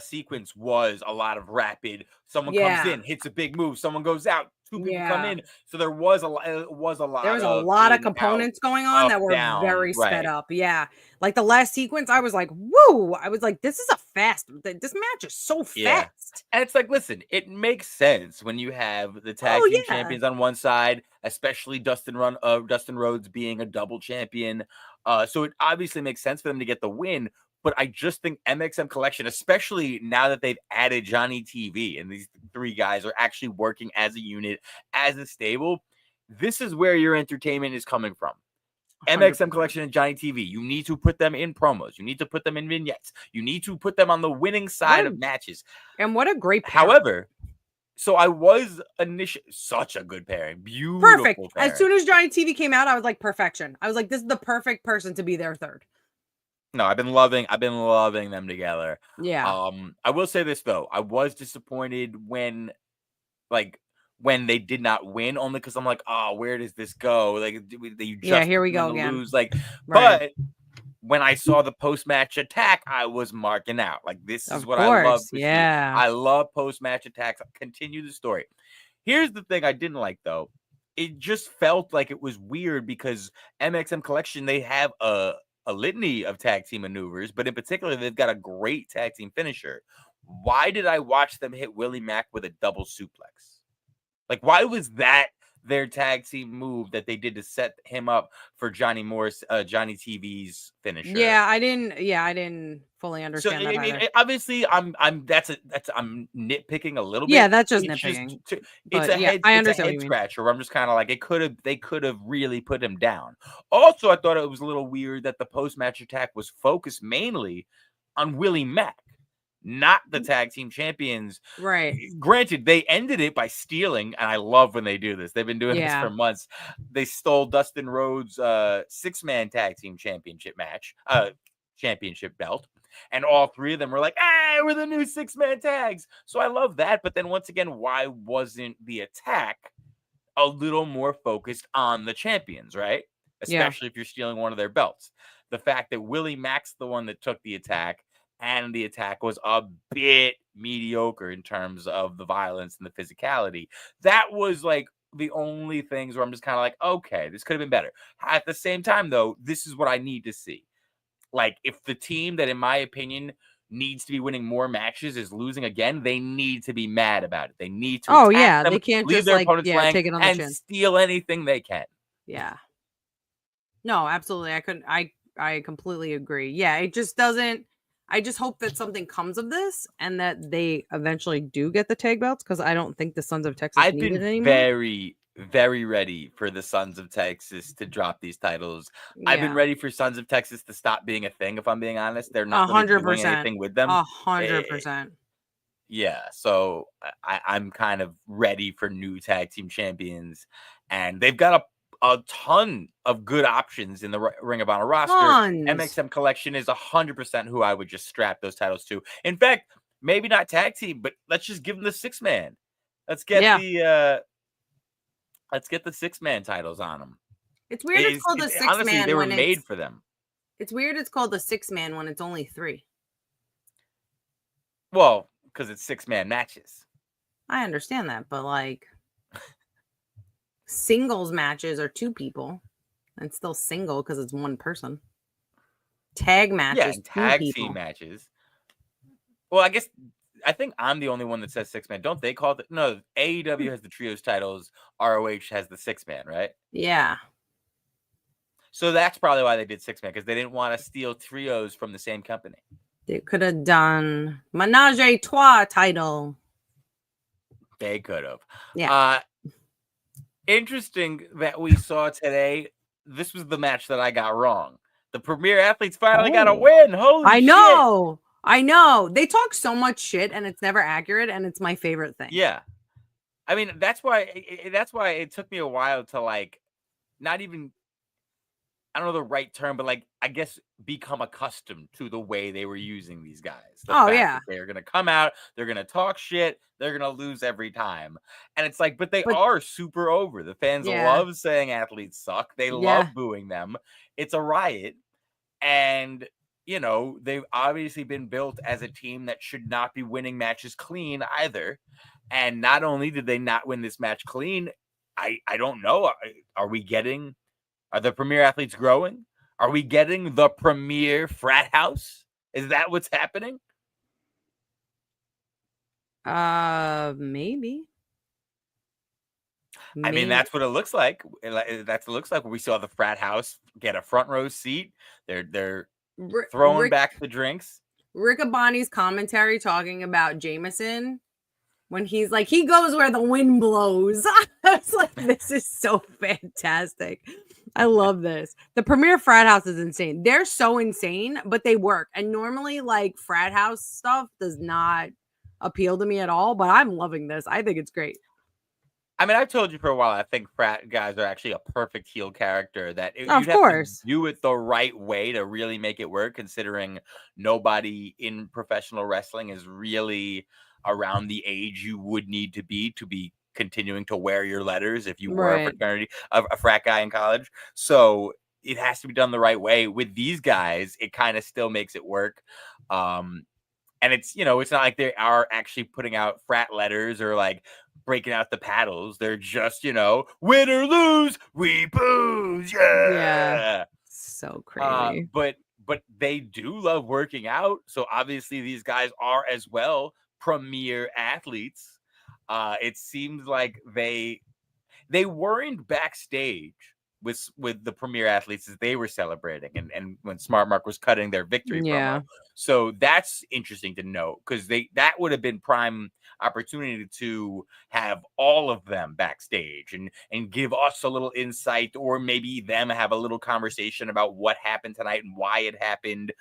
sequence was a lot of rapid. Someone comes in, hits a big move. Someone goes out. Two people come in. So there was a lot. There was a lot of components going on that were very sped up. Yeah, like the last sequence, I was like, "Whoa!" I was like, "This is this match is so fast." And it's like, listen, it makes sense when you have the tag team champions on one side, especially Dustin Rhodes being a double champion. So it obviously makes sense for them to get the win. But I just think MxM Collection, especially now that they've added Johnny TV and these three guys are actually working as a unit, as a stable, this is where your entertainment is coming from. 100%. MxM Collection and Johnny TV, you need to put them in promos. You need to put them in vignettes. You need to put them on the winning side of matches. And what a great pairing. However, so I was initially such a good pairing. Beautiful Perfect. Pairing. As soon as Johnny TV came out, I was like, perfection. I was like, this is the perfect person to be their third. No, I've been loving them together. Yeah. I will say this though. I was disappointed when they did not win, only because I'm like, oh, where does this go? Like, you just here we go again. lose. Like, Right. but when I saw the post-match attack, I was marking out. Like, this is what I love to see. I love post-match attacks. Continue the story. Here's the thing I didn't like though. It just felt like it was weird because MxM Collection, they have a litany of tag team maneuvers, but in particular, they've got a great tag team finisher. Why did I watch them hit Willie Mack with a double suplex? Like, why was that their tag team move that they did to set him up for Johnny TV's finisher? Yeah, I didn't fully understand that. I mean, obviously, I'm nitpicking a little bit. Yeah, that's just nitpicking. It's a head scratcher. Where I'm just kind of like, they could have really put him down. Also, I thought it was a little weird that the post-match attack was focused mainly on Willie Mack, not the tag team champions. Right. Granted, they ended it by stealing, and I love when they do this. They've been doing this for months. They stole Dustin Rhodes' 6-man tag team championship belt, and all three of them were like, hey, we're the new 6-man tags. So I love that. But then once again, why wasn't the attack a little more focused on the champions, right? Especially if you're stealing one of their belts. The fact that Willie Mack's the one that took the attack, and the attack was a bit mediocre in terms of the violence and the physicality. That was like the only things where I'm just kind of like, okay, this could have been better. At the same time, though, this is what I need to see. Like, if the team that, in my opinion, needs to be winning more matches is losing again, they need to be mad about it. They need to attack them, they can't leave just their opponent's flank, take it on the and chin. steal anything they can. Yeah. No, absolutely. I completely agree. Yeah, it just doesn't. I just hope that something comes of this and that they eventually do get the tag belts, because I don't think the Sons of Texas need it anymore. Very, very ready for the Sons of Texas to drop these titles. Yeah. I've been ready for Sons of Texas to stop being a thing, if I'm being honest. They're not really doing anything with them. 100%. Yeah, so I'm kind of ready for new tag team champions, and they've got a ton of good options in the Ring of Honor roster. MxM Collection is 100% who I would just strap those titles to. In fact, maybe not tag team, but let's just give them the 6-man. Let's get the 6-man titles on them. It's weird it's called the 6-man. Honestly, they were made for them. It's weird it's called the 6-man when it's only 3. Well, because it's 6-man matches. I understand that, but like singles matches are 2 people, and still single because it's 1 person. Tag matches, tag team matches. Well, I think I'm the only one that says 6-man. Don't they call it? No, AEW has the trios titles. ROH has the 6-man, right? Yeah. So that's probably why they did 6-man, because they didn't want to steal trios from the same company. They could have done Menage a Trois title. They could have. Yeah. Interesting that we saw today. This was the match that I got wrong. The Premier Athletes finally got a win. Holy shit. I know. They talk so much shit and it's never accurate, and it's my favorite thing. Yeah. I mean, that's why it took me a while to like not even, I don't know the right term, but like, I guess become accustomed to the way they were using these guys. They're going to come out, they're going to talk shit, they're going to lose every time. And it's like, but they are super over. The fans love saying athletes suck. They love booing them. It's a riot. And, you know, they've obviously been built as a team that should not be winning matches clean either. And not only did they not win this match clean, I don't know. Are the Premier Athletes growing? Are we getting the Premier Frat House? Is that what's happening? Maybe. I mean, that's what it looks like. That's what it looks like when we saw the Frat House get a front row seat. They're throwing back the drinks. Riccaboni's commentary talking about Jameson when he's like, he goes where the wind blows. I was like, this is so fantastic. I love this. The Premier Frat House is insane. They're so insane, but they work. And normally, like, frat house stuff does not appeal to me at all, but I'm loving this. I think it's great. I mean, I've told you for a while, I think frat guys are actually a perfect heel character. That you'd Of have course. to do it the right way to really make it work, considering nobody in professional wrestling is really around the age you would need to be continuing to wear your letters if you were a fraternity, a frat guy in college. So it has to be done the right way. With these guys, it kind of still makes it work. And it's, you know, it's not like they are actually putting out frat letters or like breaking out the paddles. They're just, you know, win or lose, we booze. Yeah. So crazy. But they do love working out. So obviously these guys are as well premier athletes. It seems like they weren't backstage with the premier athletes as they were celebrating and when Smart Mark was cutting their victory promo. So that's interesting to note, because that would have been prime opportunity to have all of them backstage and give us a little insight, or maybe them have a little conversation about what happened tonight and why it happened.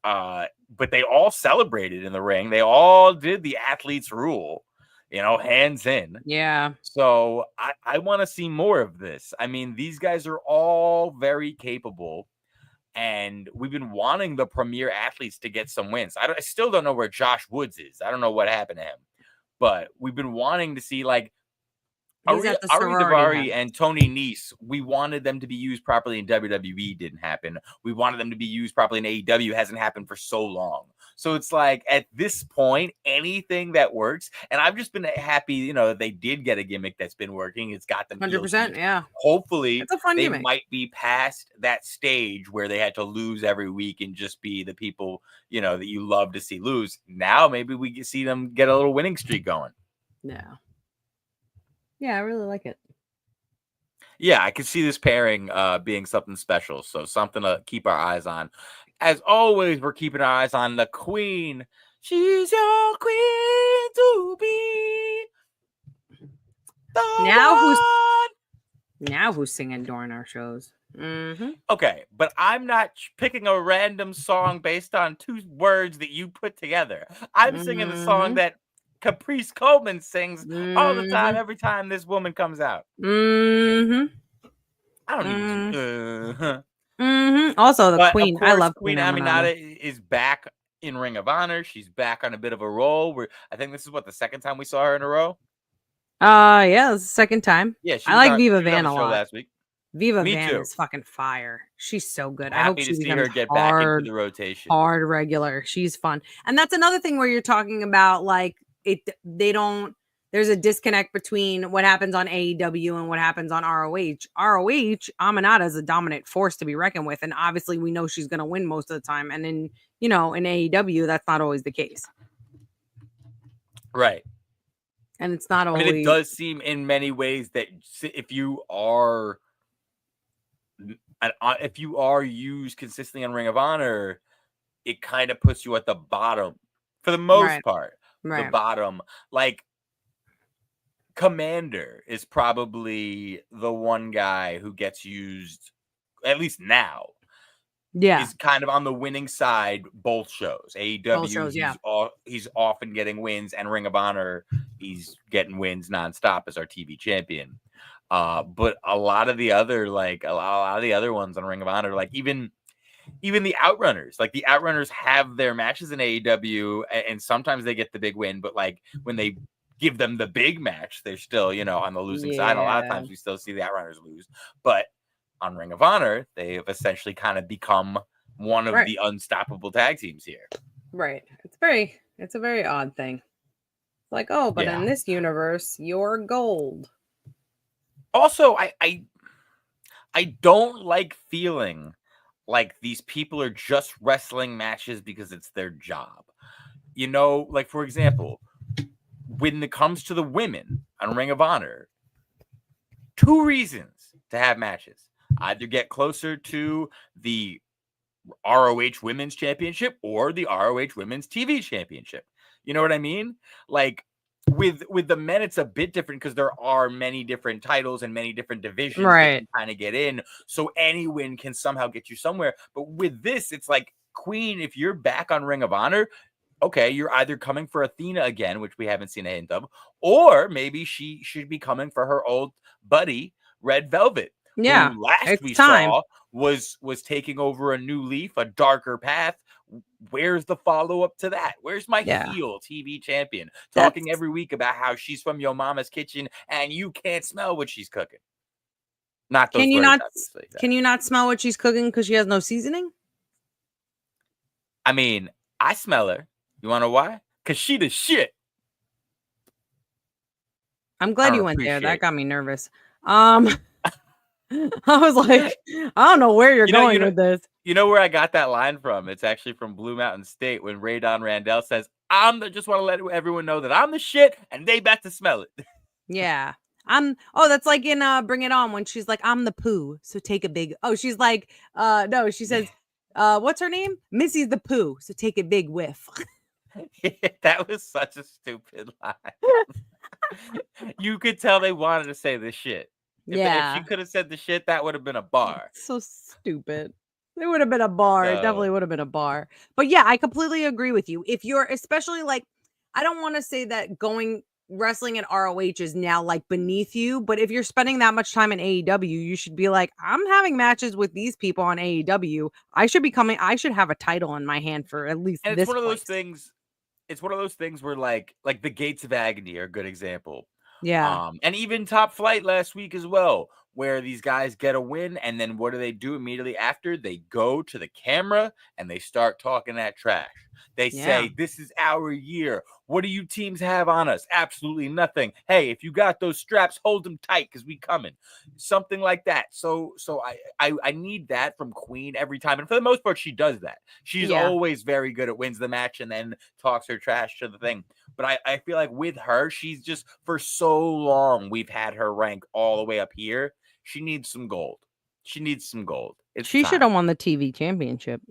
But they all celebrated in the ring. They all did the athlete's rule, you know, hands in. Yeah. So I want to see more of this. I mean, these guys are all very capable, and we've been wanting the premier athletes to get some wins. I still don't know where Josh Woods is. I don't know what happened to him, but we've been wanting to see, like, Ari Daivari and Tony Nese. We wanted them to be used properly in WWE. Didn't happen. We wanted them to be used properly in AEW. Hasn't happened for so long. So it's like, at this point, anything that works, and I've just been happy, you know, that they did get a gimmick that's been working. It's got them 100%. Yeah. Hopefully, it's a fun gimmick. Might be past that stage where they had to lose every week and just be the people, you know, that you love to see lose. Now maybe we can see them get a little winning streak going. Yeah. Yeah, I really like it. Yeah, I can see this pairing being something special. So something to keep our eyes on. As always, we're keeping our eyes on the Queen. She's your queen to be. Now who's singing during our shows? Mm-hmm. Okay, but I'm not picking a random song based on two words that you put together. I'm singing the song that Caprice Coleman sings all the time, every time this woman comes out. I don't even. Also, the Queen. Of course, I love Queen Aminata is back in Ring of Honor. She's back on a bit of a roll. I think this is the second time we saw her in a row. Yeah, it's the second time. Yeah, I like Viva Van a lot. Last week. Viva Van is fucking fire. She's so good. I hope to see her get back into the rotation. Hard regular. She's fun, and that's another thing where you're talking about, like, there's a disconnect between what happens on AEW and what happens on ROH. ROH, Aminata is a dominant force to be reckoned with, and obviously we know she's going to win most of the time. And in AEW, that's not always the case. Right. And it's not always. I mean, it does seem in many ways that if you are used consistently on Ring of Honor, it kind of puts you at the bottom for the most part. The bottom, like, Commander is probably the one guy who gets used, at least now. Yeah, is kind of on the winning side both shows. AEW, he's often getting wins, and Ring of Honor, he's getting wins nonstop as our TV champion. But a lot of the other ones on Ring of Honor, like even the Outrunners, like the Outrunners have their matches in AEW, and sometimes they get the big win, but like when they give them the big match, they're still, you know, on the losing side. A lot of times we still see the Outrunners lose, but on Ring of Honor, they have essentially kind of become one of the unstoppable tag teams here. Right. It's a very odd thing. It's like, but in this universe, you're gold. Also, I don't like feeling like these people are just wrestling matches because it's their job. You know, like, for example, when it comes to the women on Ring of Honor, 2 reasons to have matches. Either get closer to the ROH Women's Championship or the ROH Women's TV Championship. You know what I mean? Like, with the men, it's a bit different because there are many different titles and many different divisions that you kind of get in. So any win can somehow get you somewhere. But with this, it's like, Queen, if you're back on Ring of Honor, okay, you're either coming for Athena again, which we haven't seen a hint of, or maybe she should be coming for her old buddy, Red Velvet, Yeah, who last we time. saw was taking over a new leaf, a darker path. Where's the follow-up to that? Where's my heel TV champion talking every week about how she's from your mama's kitchen and you can't smell what she's cooking? Not those words, obviously. Can you not smell what she's cooking because she has no seasoning? I mean, I smell her. You want to know why? Because she the shit. I'm glad you went there. That got me nervous. I was like, I don't know where you're going with this. You know where I got that line from? It's actually from Blue Mountain State when Ray Don Randall says, just want to let everyone know that I'm the shit and they bet to smell it. Yeah. That's like in Bring It On when she's like, I'm the poo, so take a big. Oh, she's like, no, she says, what's her name? Missy's the poo, so take a big whiff. That was such a stupid line. You could tell they wanted to say the shit. If she could have said the shit, that would have been a bar. So stupid. It would have been a bar. It definitely would have been a bar. But yeah, I completely agree with you. If you're especially like, I don't want to say that wrestling at ROH is now like beneath you, but if you're spending that much time in AEW, you should be like, I'm having matches with these people on AEW. I should have a title in my hand for at least this. It's one of those things. It's one of those things where like the Gates of Agony are a good example. Yeah. And even Top Flight last week as well, where these guys get a win and then what do immediately after? They go to the camera and they start talking that trash. They say, this is our year. What do you teams have on us? Absolutely nothing. Hey, if you got those straps, hold them tight because we coming. Something like that. So I need that from Queen every time. And for the most part, she does that. She's always very good at wins the match and then talks her trash to the thing. But I feel like with her, she's just, for so long, we've had her rank all the way up here. She needs some gold. She should have won the TV championship.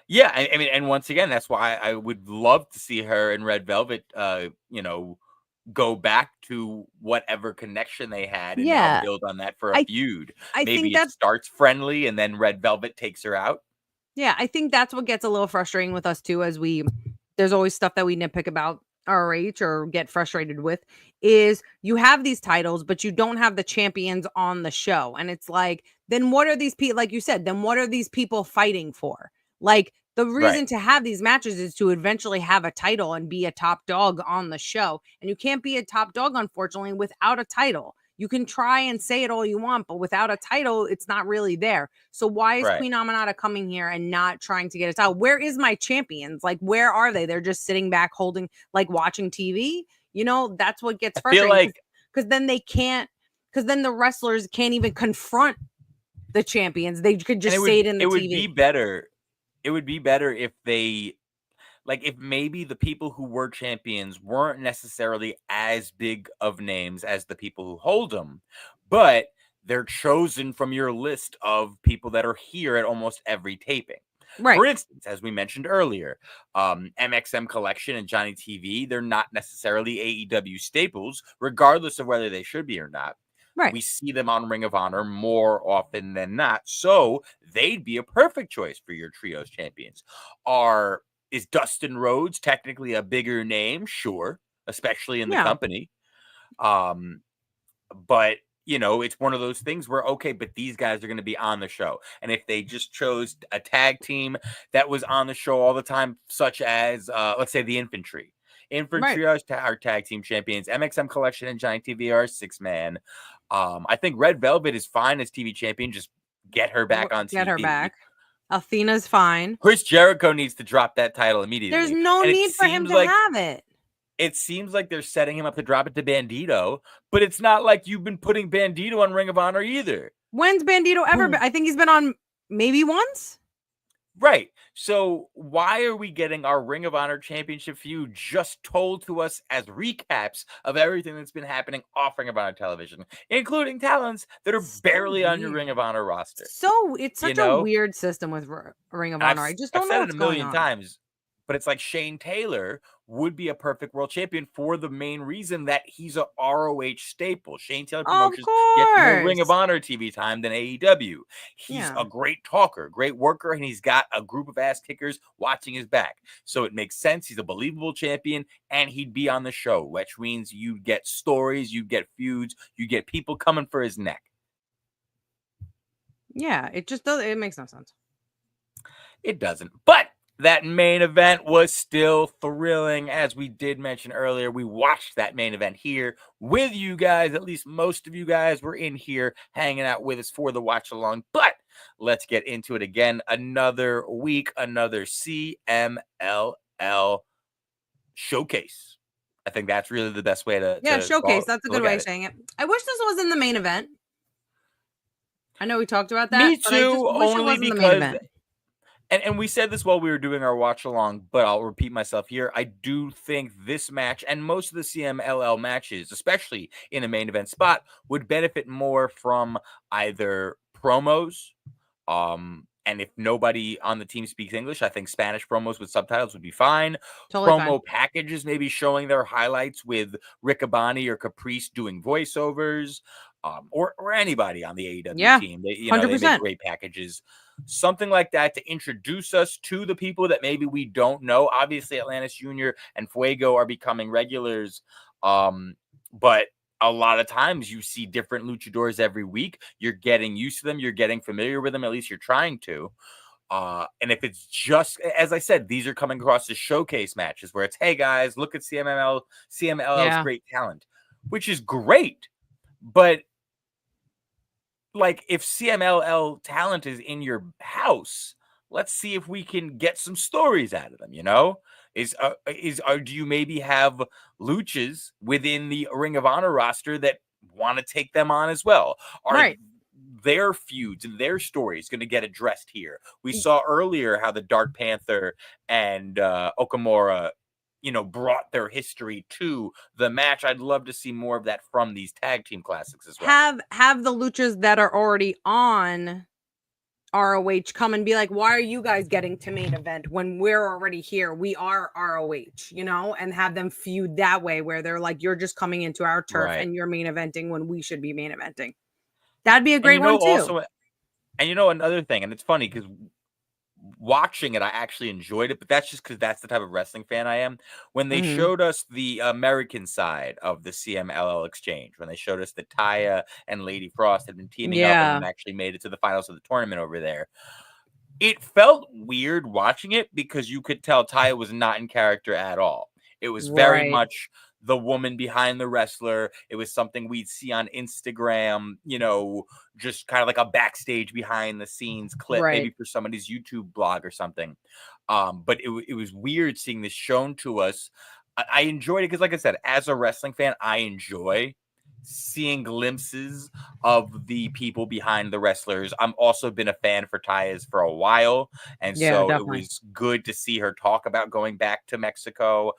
Yeah, I mean, and once again, that's why I would love to see her and Red Velvet, go back to whatever connection they had and now build on that for a feud. Maybe it starts friendly and then Red Velvet takes her out. Yeah, I think that's what gets a little frustrating with us too, as there's always stuff that we nitpick about ROH or get frustrated with, is you have these titles, but you don't have the champions on the show. And it's like, then what are these people, like you said, then what are these people fighting for? Like, the reason to have these matches is to eventually have a title and be a top dog on the show. And you can't be a top dog, unfortunately, without a title. You can try and say it all you want, but without a title, it's not really there. So why is Queen Aminata coming here and not trying to get a title? Where is my champions? Like, where are they? They're just sitting back holding, like watching TV. That's what gets frustrating. Because then the wrestlers can't even confront the champions. They could just say it in the TV. It would be better if if maybe the people who were champions weren't necessarily as big of names as the people who hold them, but they're chosen from your list of people that are here at almost every taping. Right. For instance, as we mentioned earlier, MxM Collection and Johnny TV, they're not necessarily AEW staples, regardless of whether they should be or not. Right. We see them on Ring of Honor more often than not. So they'd be a perfect choice for your trios champions. Is Dustin Rhodes technically a bigger name? Sure, especially in the company. But it's one of those things where, okay, but these guys are going to be on the show. And if they just chose a tag team that was on the show all the time, such as, let's say, the Infantry. Infantry are tag team champions. MxM Collection and Johnny TV are 6-man. I think Red Velvet is fine as TV champion. Just get her back on TV. Get her back. Athena's fine. Chris Jericho needs to drop that title immediately. There's no need for him to have it. It seems like they're setting him up to drop it to Bandito, but it's not like you've been putting Bandito on Ring of Honor either. When's Bandito ever been? I think he's been on maybe once. Right. So why are we getting our Ring of Honor championship feud just told to us as recaps of everything that's been happening off Ring of Honor television, including talents that are barely on your Ring of Honor roster? So it's such a weird system with Ring of Honor. I just don't know what's going on. I've said it a million times. But it's like Shane Taylor would be a perfect world champion for the main reason that he's a ROH staple. Shane Taylor promotions get more Ring of Honor TV time than AEW. He's a great talker, great worker, and he's got a group of ass kickers watching his back. So it makes sense. He's a believable champion, and he'd be on the show, which means you get stories, you get feuds, you get people coming for his neck. Yeah, it just does. It makes no sense. It doesn't. But that main event was still thrilling. As we did mention earlier, we watched that main event here with you guys. At least most of you guys were in here hanging out with us for the watch along. But let's get into it again. Another week, another CMLL showcase. I think that's really the best way to showcase. That's a good way of saying it. I wish this was in the main event. I know we talked about that. Me too, only because and we said this while we were doing our watch along, but I'll repeat myself here. I do think this match and most of the CMLL matches, especially in a main event spot, would benefit more from either promos. And if nobody on the team speaks English, I think Spanish promos with subtitles would be fine. Promo packages, maybe showing their highlights with Riccaboni or Caprice doing voiceovers. Or anybody on the AEW team. They make great packages. Something like that to introduce us to the people that maybe we don't know. Obviously, Atlantis Jr. and Fuego are becoming regulars. But a lot of times you see different luchadors every week. You're getting used to them. You're getting familiar with them. At least you're trying to. And if it's just, as I said, these are coming across as showcase matches where it's, hey, guys, look at CMLL's great talent, which is great. But like, if CMLL talent is in your house, let's see if we can get some stories out of them. Do you maybe have luchas within the Ring of Honor roster that want to take them on as well? Are their feuds and their stories going to get addressed here? We saw earlier how the Dark Panther and Okamura, brought their history to the match. I'd love to see more of that from these tag team classics as well. Have the luchas that are already on ROH come and be like, why are you guys getting to main event when we're already here? We are ROH, and have them feud that way where they're like, you're just coming into our turf and you're main eventing when we should be main eventing. That'd be a great one too. Also, and another thing, and it's funny because watching it, I actually enjoyed it, but that's just because that's the type of wrestling fan I am. When they showed us the American side of the CMLL exchange, when they showed us that Taya and Lady Frost had been teaming up and actually made it to the finals of the tournament over there, it felt weird watching it because you could tell Taya was not in character at all. It was very much the woman behind the wrestler. It was something we'd see on Instagram, just kind of like a backstage behind the scenes clip, maybe for somebody's YouTube blog or something. But it was weird seeing this shown to us. I enjoyed it because, like I said, as a wrestling fan, I enjoy seeing glimpses of the people behind the wrestlers. I'm also been a fan for Taya's for a while. And so definitely. It was good to see her talk about going back to Mexico.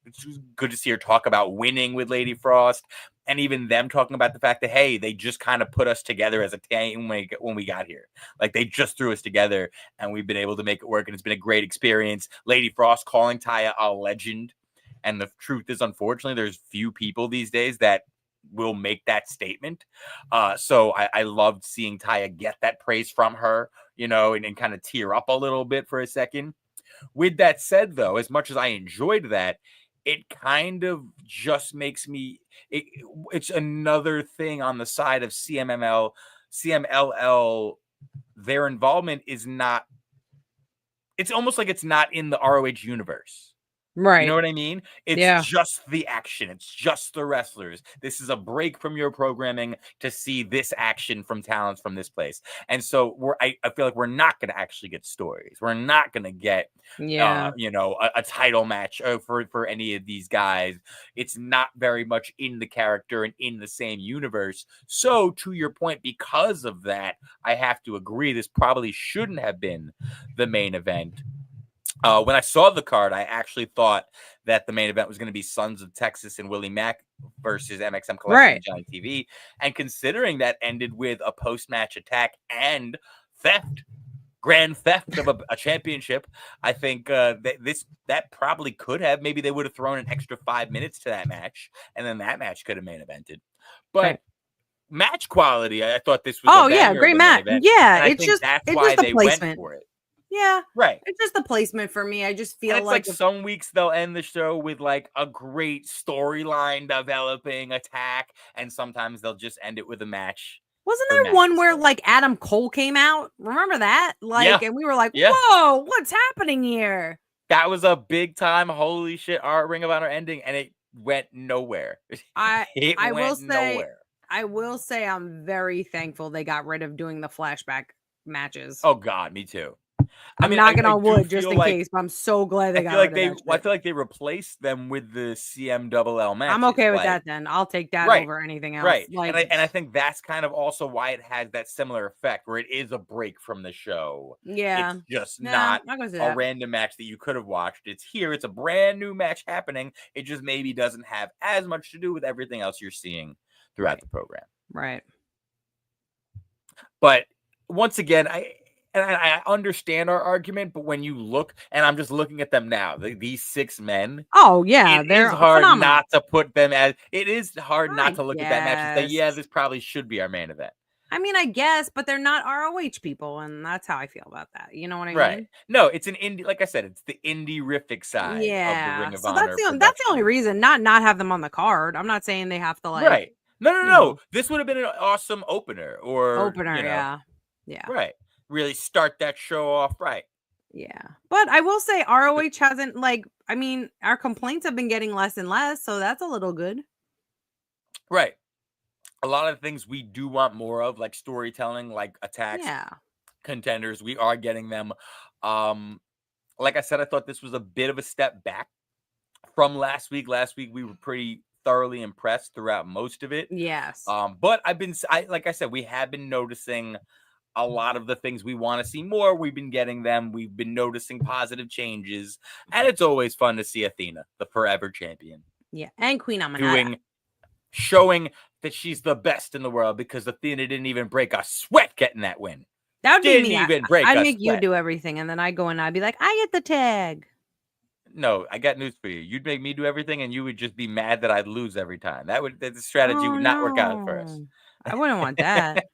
It's good to see her talk about winning with Lady Frost, and even them talking about the fact that, hey, they just kind of put us together as a team when we got here. Like, they just threw us together and we've been able to make it work, and it's been a great experience. Lady Frost calling Taya a legend. And the truth is, unfortunately, there's few people these days that will make that statement. So I loved seeing Taya get that praise from her, and kind of tear up a little bit for a second. With that said, though, as much as I enjoyed that, it kind of just makes me, it's another thing on the side of CMLL. Their involvement is not, it's almost like it's not in the ROH universe. Right. You know what I mean? It's just the action. It's just the wrestlers. This is a break from your programming to see this action from talents from this place. And so I feel like we're not going to actually get stories. We're not going to get, a title match for any of these guys. It's not very much in the character and in the same universe. So to your point, because of that, I have to agree, this probably shouldn't have been the main event. When I saw the card, I actually thought that the main event was going to be Sons of Texas and Willie Mack versus MxM Collection Johnny TV. And considering that ended with a post-match attack and theft grand theft of a championship. I think that probably could have. Maybe they would have thrown an extra 5 minutes to that match, and then that match could have main evented. But match quality, I thought this was a banger great of a match. main event. Yeah, and I think that's why they went for it. Yeah, right. It's just the placement for me. I just feel like some weeks they'll end the show with like a great storyline developing attack, and sometimes they'll just end it with a match. Wasn't there one where like Adam Cole came out? Remember that? Like, and we were like, "Whoa, what's happening here?" That was a big time, holy shit, our Ring of Honor ending, and it went nowhere. I will say I'm very thankful they got rid of doing the flashback matches. Oh God, me too. I'm knocking on wood just in case, but I'm so glad they got rid of that. I feel like they replaced them with the CMLL matches. I'm okay with that then. I'll take that over anything else. Right. And I think that's kind of also why it has that similar effect where it is a break from the show. Yeah. It's just not a random match that you could have watched. It's here. It's a brand new match happening. It just maybe doesn't have as much to do with everything else you're seeing throughout the program. Right. But once again, I understand our argument, but when you look, and I'm just looking at them now, these 6 men. Oh yeah, they're hard phenomenal. not to put them as. It is hard not to look at that match and say, yeah, this probably should be our main event. I mean, I guess, but they're not ROH people, and that's how I feel about that. You know what I mean? Right. No, it's an indie. Like I said, it's the indie-rific side of the Ring of Honor. That's the only reason. Not have them on the card. I'm not saying they have to like. Right. No. This would have been an awesome opener. Yeah. Right. Really start that show off right. Yeah. But I will say ROH hasn't our complaints have been getting less and less, so that's a little good. Right. A lot of things we do want more of, like storytelling, like attacks, contenders. We are getting them. Like I said, I thought this was a bit of a step back from last week. Last week we were pretty thoroughly impressed throughout most of it. Yes. But like I said, we have been noticing a lot of the things we want to see more. We've been getting them. We've been noticing positive changes, and it's always fun to see Athena, the forever champion. Yeah, and Queen Aminata showing that she's the best in the world, because Athena didn't even break a sweat getting that win. That would be me. I'd make you do everything, and then I go and I'd be like, I get the tag. No, I got news for you. You'd make me do everything, and you would just be mad that I'd lose every time. The strategy would not work out for us. I wouldn't want that.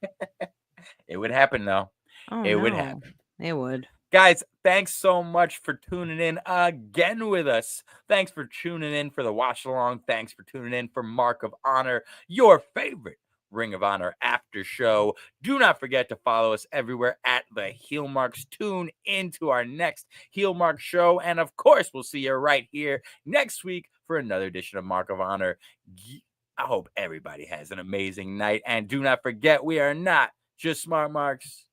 It would happen, though. Would happen. It would. Guys, thanks so much for tuning in again with us. Thanks for tuning in for the watch along. Thanks for tuning in for Mark of Honor, your favorite Ring of Honor after show. Do not forget to follow us everywhere at the Heel Marks. Tune into our next Heel Mark show. And of course, we'll see you right here next week for another edition of Mark of Honor. I hope everybody has an amazing night. And do not forget, we are not just smart marks.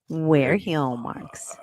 We're heel marks.